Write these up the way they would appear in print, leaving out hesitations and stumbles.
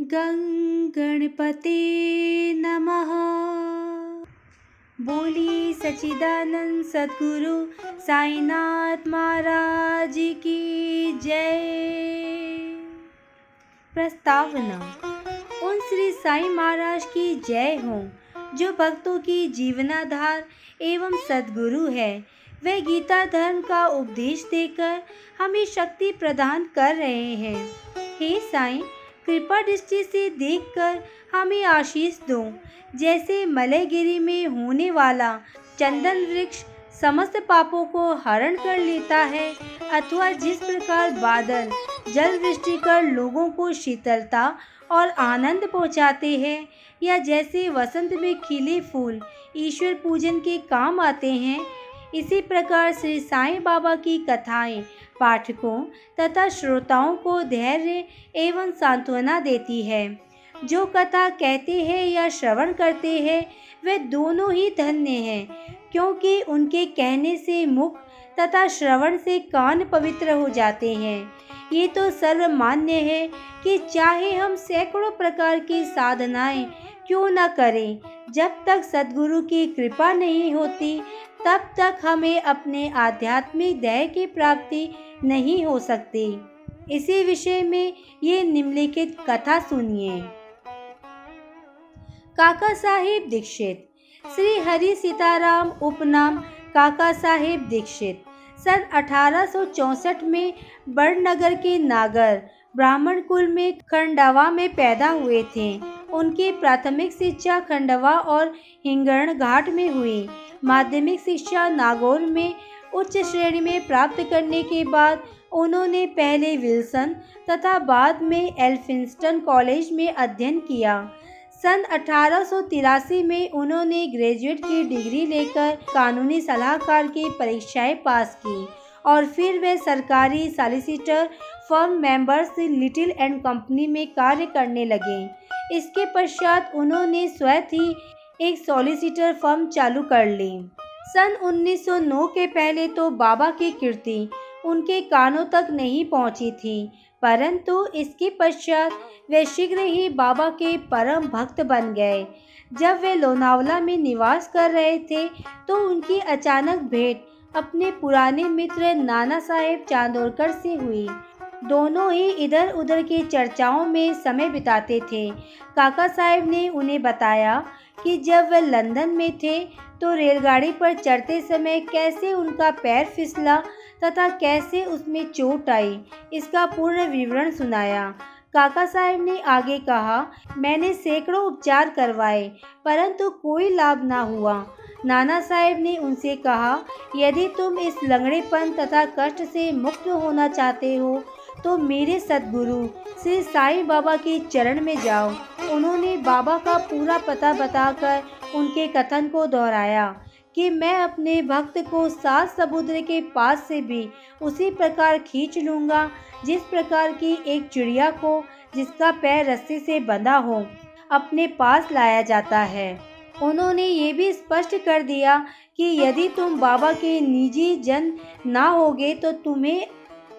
गं गणपते नमः। बोली सच्चिदानंद सद्गुरु साईनाथ महाराज की जय। प्रस्तावना। उन श्री साईं महाराज की जय हो जो भक्तों की जीवनाधार एवं सद्गुरु है। वे गीता धर्म का उपदेश देकर हमें शक्ति प्रदान कर रहे हैं। हे साईं, कृपा दृष्टि से देखकर हमें आशीष दो। जैसे मलयगिरी में होने वाला चंदन वृक्ष समस्त पापों को हरण कर लेता है, अथवा जिस प्रकार बादल जल वृष्टि कर लोगों को शीतलता और आनंद पहुंचाते हैं, या जैसे वसंत में खिले फूल ईश्वर पूजन के काम आते हैं, इसी प्रकार श्री साईं बाबा की कथाएं पाठकों तथा श्रोताओं को धैर्य एवं सांत्वना देती है। जो कथा कहते हैं या श्रवण करते हैं, वे दोनों ही धन्य हैं, क्योंकि उनके कहने से मुख तथा श्रवण से कान पवित्र हो जाते हैं। ये तो सर्वमान्य है कि चाहे हम सैकड़ों प्रकार की साधनाएं क्यों न करें, जब तक सद्गुरु की कृपा नहीं होती तब तक हमें अपने आध्यात्मिक ध्येय की प्राप्ति नहीं हो सकती। इसी विषय में ये निम्नलिखित कथा सुनिए। काका साहेब दीक्षित। श्री हरि सीताराम उपनाम काका साहेब दीक्षित सन 1864 में बड़नगर के नागर ब्राह्मण कुल में खंडवा में पैदा हुए थे। उनकी प्राथमिक शिक्षा खंडवा और हिंगण घाट में हुई। माध्यमिक शिक्षा नागौर में उच्च श्रेणी में प्राप्त करने के बाद उन्होंने पहले विल्सन तथा बाद में एल्फिंस्टन कॉलेज में अध्ययन किया। सन 1883 में उन्होंने ग्रेजुएट की डिग्री लेकर कानूनी सलाहकार की परीक्षाएं पास की और फिर वे सरकारी solicitor firm members little and company में कार्य करने लगे। इसके पश्चात उन्होंने स्वयं ही एक सॉलिसिटर फर्म चालू कर ली। सन 1909 के पहले तो बाबा की कीर्ति उनके कानों तक नहीं पहुंची थी, परंतु इसके पश्चात वे शीघ्र ही बाबा के परम भक्त बन गए। जब वे लोनावला में निवास कर रहे थे तो उनकी अचानक भेंट अपने पुराने मित्र नाना साहेब चांदोरकर से हुई। दोनों ही इधर उधर की चर्चाओं में समय बिताते थे। काका साहेब ने उन्हें बताया कि जब वे लंदन में थे तो रेलगाड़ी पर चढ़ते समय कैसे उनका पैर फिसला तथा कैसे उसमें चोट आई, इसका पूर्ण विवरण सुनाया। काका साहेब ने आगे कहा, मैंने सैकड़ों उपचार करवाए परंतु कोई लाभ ना हुआ। नाना साहेब ने उनसे कहा, यदि तुम इस लंगड़ेपन तथा कष्ट से मुक्त होना चाहते हो तो मेरे सद्गुरु श्री साईं बाबा के चरण में जाओ। उन्होंने बाबा का पूरा पता बताकर उनके कथन को दोहराया कि मैं अपने भक्त को 7 समुद्र के पास से भी उसी प्रकार खींच लूँगा जिस प्रकार की एक चिड़िया को जिसका पैर रस्सी से बंधा हो अपने पास लाया जाता है। उन्होंने ये भी स्पष्ट कर दिया कि यदि तुम बाबा के निजी जन ना होगे तो तुम्हें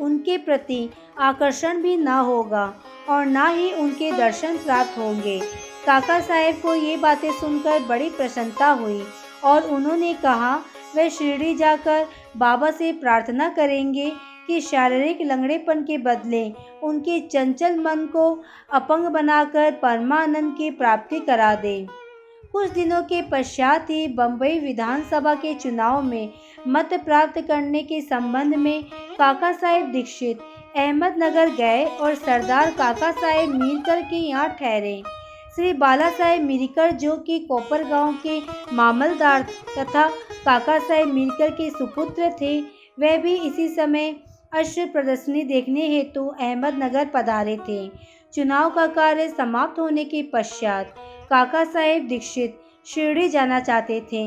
उनके प्रति आकर्षण भी ना होगा और ना ही उनके दर्शन प्राप्त होंगे। काका साहेब को ये बातें सुनकर बड़ी प्रसन्नता हुई और उन्होंने कहा वे शिरडी जाकर बाबा से प्रार्थना करेंगे कि शारीरिक लंगड़ेपन के बदले उनके चंचल मन को अपंग बनाकर परमानंद की प्राप्ति करा दे। कुछ दिनों के पश्चात ही बम्बई विधानसभा के चुनाव में मत प्राप्त करने के संबंध में काका साहेब दीक्षित अहमदनगर गए और सरदार काका साहेब मीरकर के यहाँ ठहरे। श्री बाला साहेब मीरकर जो कि कोपर गांव के मामलदार तथा काका साहेब मीरकर के सुपुत्र थे, वह भी इसी समय अश्व प्रदर्शनी देखने हेतु अहमदनगर पधारे थे। चुनाव का कार्य समाप्त होने के पश्चात काका साहेब दीक्षित शिरडी जाना चाहते थे।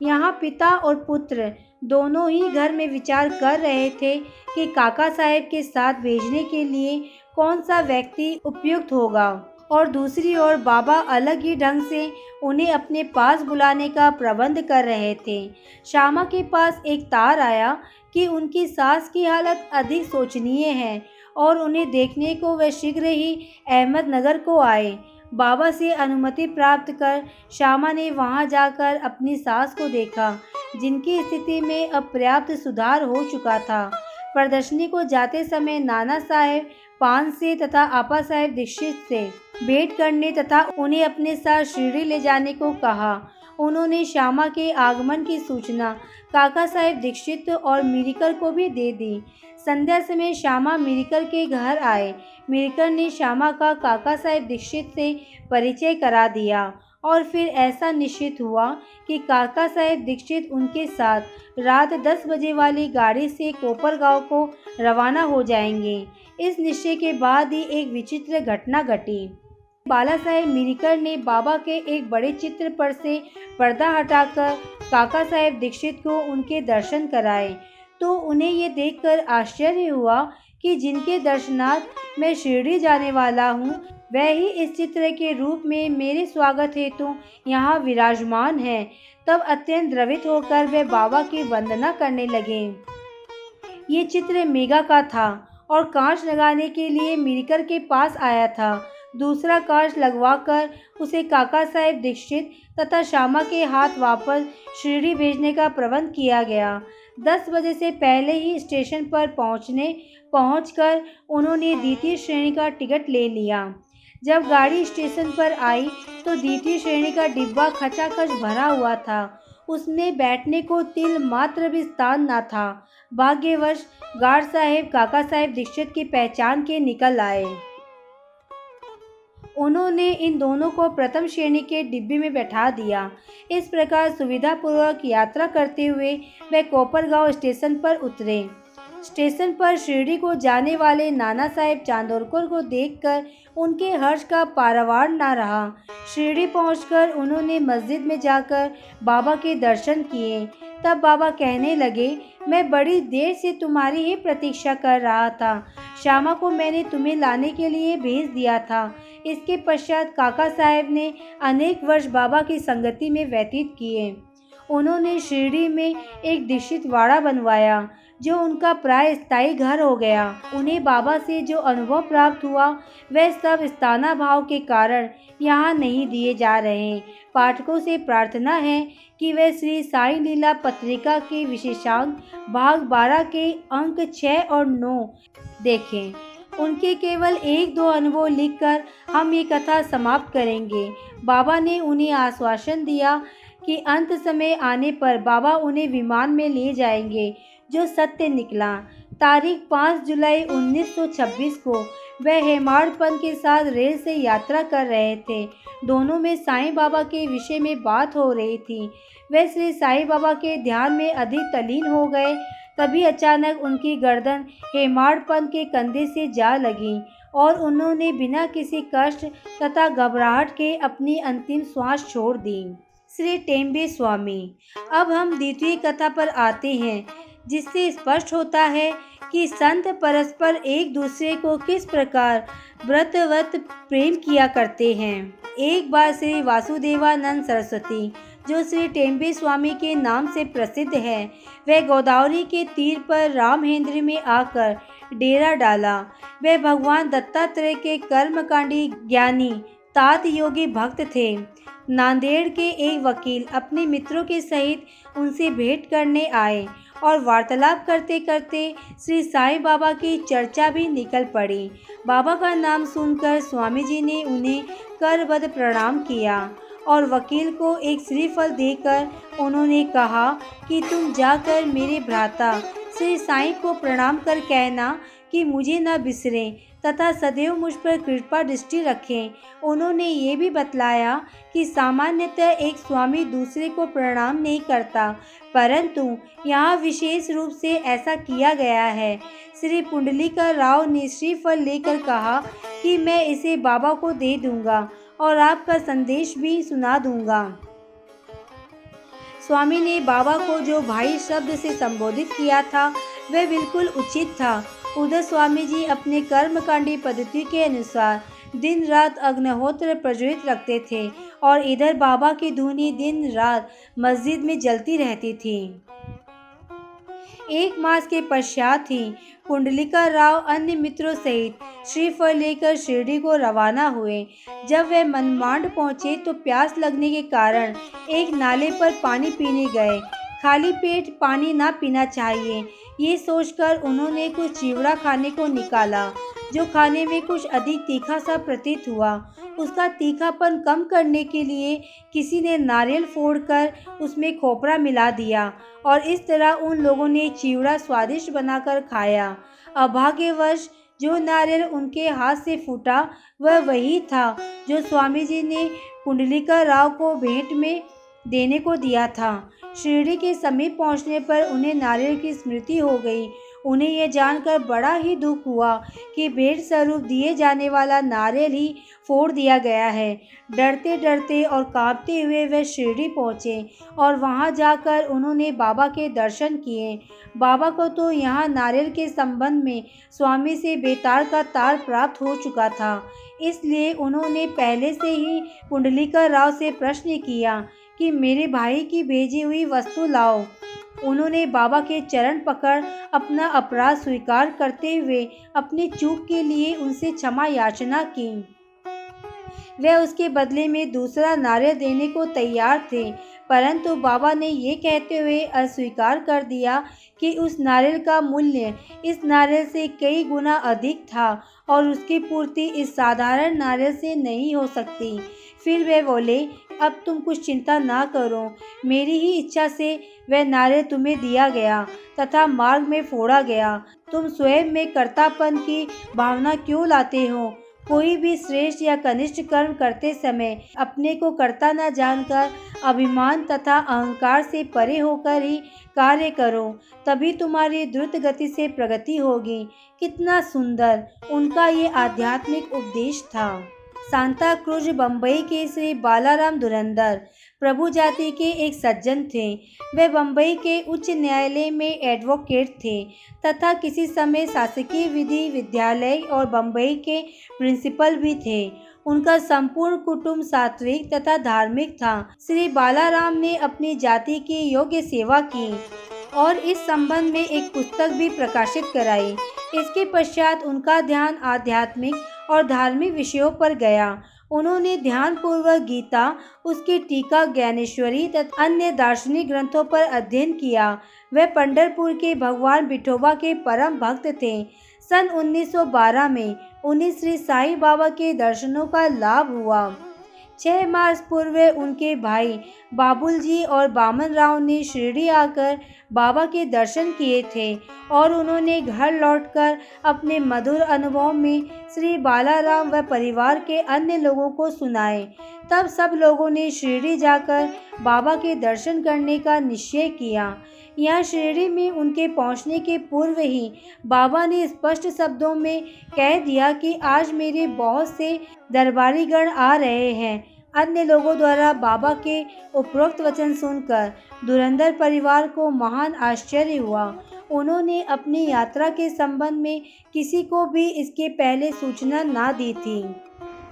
यहाँ पिता और पुत्र दोनों ही घर में विचार कर रहे थे कि काका साहेब के साथ भेजने के लिए कौन सा व्यक्ति उपयुक्त होगा, और दूसरी ओर बाबा अलग ही ढंग से उन्हें अपने पास बुलाने का प्रबंध कर रहे थे। श्यामा के पास एक तार आया कि उनकी सास की हालत अधिक शोचनीय है और उन्हें देखने को वह शीघ्र ही अहमदनगर को आए। बाबा से अनुमति प्राप्त कर श्यामा ने वहां जाकर अपनी सास को देखा, जिनकी स्थिति में अब पर्याप्त सुधार हो चुका था। प्रदर्शनी को जाते समय नाना साहेब पान से तथा आपा साहेब दीक्षित से भेंट करने तथा उन्हें अपने साथ शिरडी ले जाने को कहा। उन्होंने श्यामा के आगमन की सूचना काका साहेब दीक्षित और मिरिकर को भी दे दी। संध्या समय श्यामा मिरिकर के घर आए। मिरिकर ने श्यामा का काका साहेब दीक्षित से परिचय करा दिया और फिर ऐसा निश्चित हुआ कि काका साहेब दीक्षित उनके साथ रात 10 बजे वाली गाड़ी से कोपरगांव को रवाना हो जाएंगे। इस निश्चय के बाद ही एक विचित्र घटना घटी। बाला साहेब मिरिकर ने बाबा के एक बड़े चित्र पर से पर्दा हटाकर काका साहेब दीक्षित को उनके दर्शन कराए, तो उन्हें ये देखकर आश्चर्य हुआ कि जिनके दर्शनार्थ मैं शिरडी जाने वाला हूँ, वह ही इस चित्र के रूप में मेरे स्वागत हेतु यहाँ विराजमान है। तब अत्यंत द्रवित होकर वे बाबा की वंदना करने लगे। ये चित्र मेघा का था और कांच लगाने के लिए मिरिकर के पास आया था। दूसरा कांच लगवाकर उसे काका साहेब दीक्षित तथा श्यामा के हाथ वापस शिरडी भेजने का प्रबंध किया गया। 10 बजे से पहले ही स्टेशन पर पहुंचकर उन्होंने द्वितीय श्रेणी का टिकट ले लिया। जब गाड़ी स्टेशन पर आई तो द्वितीय श्रेणी का डिब्बा खचाखच भरा हुआ था। उसमें बैठने को तिल मात्र भी स्थान न था। भाग्यवश गार्ड साहेब काका साहेब दीक्षित की पहचान के निकल आए। उन्होंने इन दोनों को प्रथम श्रेणी के डिब्बे में बैठा दिया। इस प्रकार सुविधापूर्वक यात्रा करते हुए वे कोपरगांव स्टेशन पर उतरे। स्टेशन पर शिरडी को जाने वाले नाना साहेब चांदोरकर को देखकर उनके हर्ष का पारावार न रहा। शिरडी पहुंचकर उन्होंने मस्जिद में जाकर बाबा के दर्शन किए। तब बाबा कहने लगे, मैं बड़ी देर से तुम्हारी ही प्रतीक्षा कर रहा था। श्यामा को मैंने तुम्हें लाने के लिए भेज दिया था। इसके पश्चात काका साहेब ने अनेक वर्ष बाबा की संगति में व्यतीत किए। उन्होंने शिरडी में एक दीक्षित वाड़ा बनवाया, जो उनका प्राय स्थायी घर हो गया। उन्हें बाबा से जो अनुभव प्राप्त हुआ, वह सब स्थाना भाव के कारण यहाँ नहीं दिए जा रहे। पाठकों से प्रार्थना है कि वे श्री साईं लीला पत्रिका के विशेषांक भाग 12 के अंक 6 और 9 देखें। उनके केवल 1-2 अनुभव लिखकर हम ये कथा समाप्त करेंगे। बाबा ने उन्हें आश्वासन दिया कि अंत समय आने पर बाबा उन्हें विमान में ले जाएंगे, जो सत्य निकला। तारीख 5 जुलाई 1926 को वह हेमाड़पंत के साथ रेल से यात्रा कर रहे थे। दोनों में साईं बाबा के विषय में बात हो रही थी। वे श्री साईं बाबा के ध्यान में अधिक तल्लीन हो गए। तभी अचानक उनकी गर्दन हेमाड़पंत के कंधे से जा लगी और उन्होंने बिना किसी कष्ट तथा घबराहट के अपनी अंतिम श्वास छोड़ दी। श्री टेम्बे स्वामी। अब हम द्वितीय कथा पर आते हैं, जिससे स्पष्ट होता है कि संत परस्पर एक दूसरे को किस प्रकार व्रतवत प्रेम किया करते हैं। एक बार श्री वासुदेवानंद सरस्वती, जो श्री टेम्बे स्वामी के नाम से प्रसिद्ध है, वह गोदावरी के तीर पर रामहेंद्र में आकर डेरा डाला। वे भगवान दत्तात्रेय के कर्मकांडी ज्ञानी तात योगी भक्त थे। नांदेड़ के एक वकील अपने मित्रों के सहित उनसे भेंट करने आए और वार्तालाप करते करते श्री साईं बाबा की चर्चा भी निकल पड़ी। बाबा का नाम सुनकर स्वामी जी ने उन्हें करबद्ध प्रणाम किया और वकील को एक श्रीफल देकर उन्होंने कहा कि तुम जाकर मेरे भ्राता श्री साईं को प्रणाम कर कहना कि मुझे न बिसरें तथा सदैव मुझ पर कृपा दृष्टि रखें। उन्होंने ये भी बतलाया कि सामान्यतः एक स्वामी दूसरे को प्रणाम नहीं करता, परंतु यहाँ विशेष रूप से ऐसा किया गया है। श्री पुंडलीका राव ने श्रीफल लेकर कहा कि मैं इसे बाबा को दे दूंगा और आपका संदेश भी सुना दूंगा। स्वामी ने बाबा को जो भाई शब्द से संबोधित किया था, वह बिल्कुल उचित था। उधर स्वामी जी अपने कर्मकांडी पद्धति के अनुसार दिन रात अग्निहोत्र प्रज्वलित रखते थे और इधर बाबा की धुनी दिन रात मस्जिद में जलती रहती थी। एक मास के पश्चात ही कुंडलिका राव अन्य मित्रों सहित श्रीफल लेकर शिरडी को रवाना हुए। जब वे मनमाड पहुंचे तो प्यास लगने के कारण एक नाले पर पानी पीने गए। खाली पेट पानी ना पीना चाहिए, ये सोचकर उन्होंने कुछ चिवड़ा खाने को निकाला, जो खाने में कुछ अधिक तीखा सा प्रतीत हुआ। उसका तीखापन कम करने के लिए किसी ने नारियल फोड़कर उसमें खोपरा मिला दिया और इस तरह उन लोगों ने चिवड़ा स्वादिष्ट बनाकर खाया। अभाग्यवश जो नारियल उनके हाथ से फूटा वह वही था जो स्वामी जी ने कुंडलिका राव को भेंट में देने को दिया था। शिरडी के समीप पहुंचने पर उन्हें नारियल की स्मृति हो गई। उन्हें यह जानकर बड़ा ही दुख हुआ कि भेंट स्वरूप दिए जाने वाला नारियल ही फोड़ दिया गया है। डरते डरते और कांपते हुए वे शिरडी पहुँचे और वहां जाकर उन्होंने बाबा के दर्शन किए। बाबा को तो यहाँ नारियल के संबंध में स्वामी से बेतार का तार प्राप्त हो चुका था, इसलिए उन्होंने पहले से ही कुंडलिका राव से प्रश्न किया कि मेरे भाई की भेजी हुई वस्तु लाओ। उन्होंने बाबा के चरण पकड़ अपना अपराध स्वीकार करते हुए अपनी चूक के लिए उनसे क्षमा याचना की। वे उसके बदले में दूसरा नारियल देने को तैयार थे, परंतु बाबा ने ये कहते हुए अस्वीकार कर दिया कि उस नारियल का मूल्य इस नारियल से कई गुना अधिक था और उसकी पूर्ति इस साधारण नारियल से नहीं हो सकती। फिर वे बोले, अब तुम कुछ चिंता ना करो, मेरी ही इच्छा से वह नारियल तुम्हें दिया गया तथा मार्ग में फोड़ा गया। तुम स्वयं में कर्तापन की भावना क्यों लाते हो? कोई भी श्रेष्ठ या कनिष्ठ कर्म करते समय अपने को कर्ता न जानकर अभिमान तथा अहंकार से परे होकर ही कार्य करो, तभी तुम्हारी द्रुत गति से प्रगति होगी। कितना सुंदर उनका ये आध्यात्मिक उपदेश था। सांता क्रूज बम्बई के श्री बालाराम धुरंधर प्रभु जाति के एक सज्जन थे। वे बम्बई के उच्च न्यायालय में एडवोकेट थे तथा किसी समय शासकीय विधि विद्यालय और बम्बई के प्रिंसिपल भी थे। उनका संपूर्ण कुटुंब सात्विक तथा धार्मिक था। श्री बालाराम ने अपनी जाति की योग्य सेवा की और इस संबंध में एक पुस्तक भी प्रकाशित कराई। इसके पश्चात उनका ध्यान आध्यात्मिक और धार्मिक विषयों पर गया। उन्होंने ध्यानपूर्वक गीता, उसकी टीका, ज्ञानेश्वरी तथा अन्य दार्शनिक ग्रंथों पर अध्ययन किया। वे पंढरपुर के भगवान विठोबा के परम भक्त थे। सन 1912 में उन्हें श्री साईं बाबा के दर्शनों का लाभ हुआ। 6 मास पूर्व उनके भाई बाबुल जी और बामन राव ने शिरडी आकर बाबा के दर्शन किए थे और उन्होंने घर लौटकर अपने मधुर अनुभव में श्री बालाराम व परिवार के अन्य लोगों को सुनाए। तब सब लोगों ने शिरडी जाकर बाबा के दर्शन करने का निश्चय किया। यहाँ शिरडी में उनके पहुँचने के पूर्व ही बाबा ने स्पष्ट शब्दों में कह दिया कि आज मेरे बहुत से दरबारीगण आ रहे हैं। अन्य लोगों द्वारा बाबा के उपरोक्त वचन सुनकर धुरंधर परिवार को महान आश्चर्य हुआ। उन्होंने अपनी यात्रा के संबंध में किसी को भी इसके पहले सूचना ना दी थी।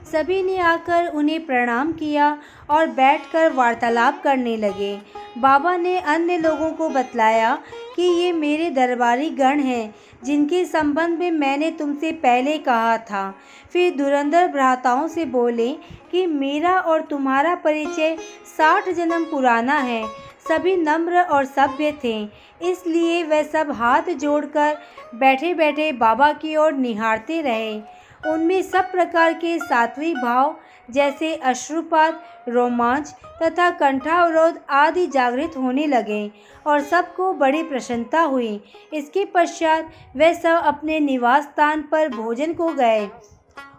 सभी ने आकर उन्हें प्रणाम किया और बैठकर वार्तालाप करने लगे। बाबा ने अन्य लोगों को बतलाया कि ये मेरे दरबारी गण हैं, जिनके संबंध में मैंने तुमसे पहले कहा था। फिर धुरंधर भ्राताओं से बोले कि मेरा और तुम्हारा परिचय 60 जन्म पुराना है। सभी नम्र और सभ्य थे, इसलिए वे सब हाथ जोड़कर बैठे बैठे बाबा की ओर निहारते रहे। उनमें सब प्रकार के सात्विक भाव जैसे अश्रुपात, रोमांच तथा कंठावरोध आदि जागृत होने लगे और सबको बड़ी प्रसन्नता हुई। इसके पश्चात वे सब अपने निवास स्थान पर भोजन को गए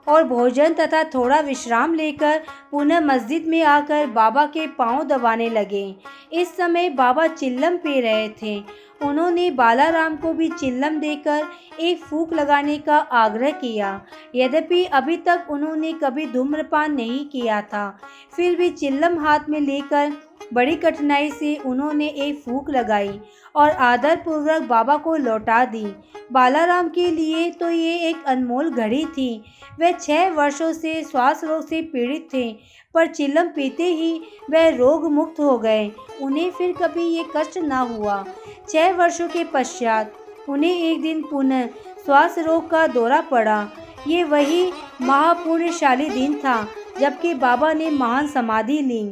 और भोजन तथा थोड़ा विश्राम लेकर पुनः मस्जिद में आकर बाबा के पांव दबाने लगे। इस समय बाबा चिल्लम पी रहे थे। उन्होंने बालाराम को भी चिल्लम देकर एक फूंक लगाने का आग्रह किया। यद्यपि अभी तक उन्होंने कभी धूम्रपान नहीं किया था, फिर भी चिल्लम हाथ में लेकर बड़ी कठिनाई से उन्होंने एक फूंक लगाई और आदरपूर्वक बाबा को लौटा दी। बालाराम के लिए तो ये एक अनमोल घड़ी थी। वे 6 वर्षों से श्वास रोग से पीड़ित थे, पर चिलम पीते ही वह रोग मुक्त हो गए। उन्हें फिर कभी ये कष्ट न हुआ। 6 वर्षों के पश्चात उन्हें एक दिन पुनः श्वास रोग का दौरा पड़ा। ये वही महापुण्यशाली दिन था जबकि बाबा ने महान समाधि ली।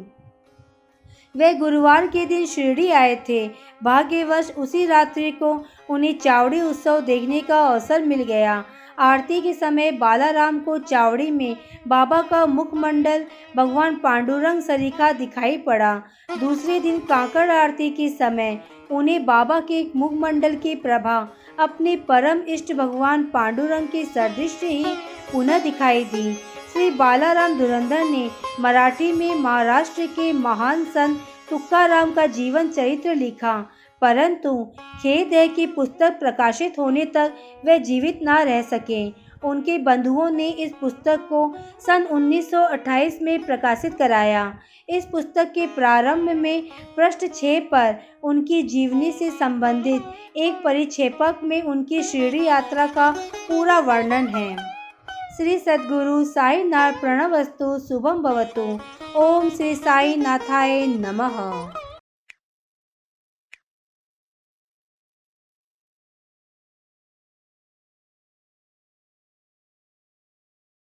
वे गुरुवार के दिन शिरडी आए थे। भाग्यवश उसी रात्रि को उन्हें चावड़ी उत्सव देखने का अवसर मिल गया। आरती के समय बालाराम को चावड़ी में बाबा का मुखमंडल भगवान पांडुरंग सरीखा दिखाई पड़ा। दूसरे दिन कांकड़ आरती के समय उन्हें बाबा के मुखमंडल की प्रभा अपने परम इष्ट भगवान पांडुरंग के सदृश ही पुनः दिखाई दी। श्री बालाराम धुरंधर ने मराठी में महाराष्ट्र के महान संत तुकाराम का जीवन चरित्र लिखा, परंतु खेद है कि पुस्तक प्रकाशित होने तक वे जीवित न रह सके। उनके बंधुओं ने इस पुस्तक को सन 1928 में प्रकाशित कराया। इस पुस्तक के प्रारंभ में पृष्ठ 6 पर उनकी जीवनी से संबंधित एक परिच्छेदक में उनकी शिरडी यात्रा का पूरा वर्णन है। श्री सद्गुरु साईनाथ प्रणवस्तु शुभम भवतु। ओम श्री साई नाथाय नमः।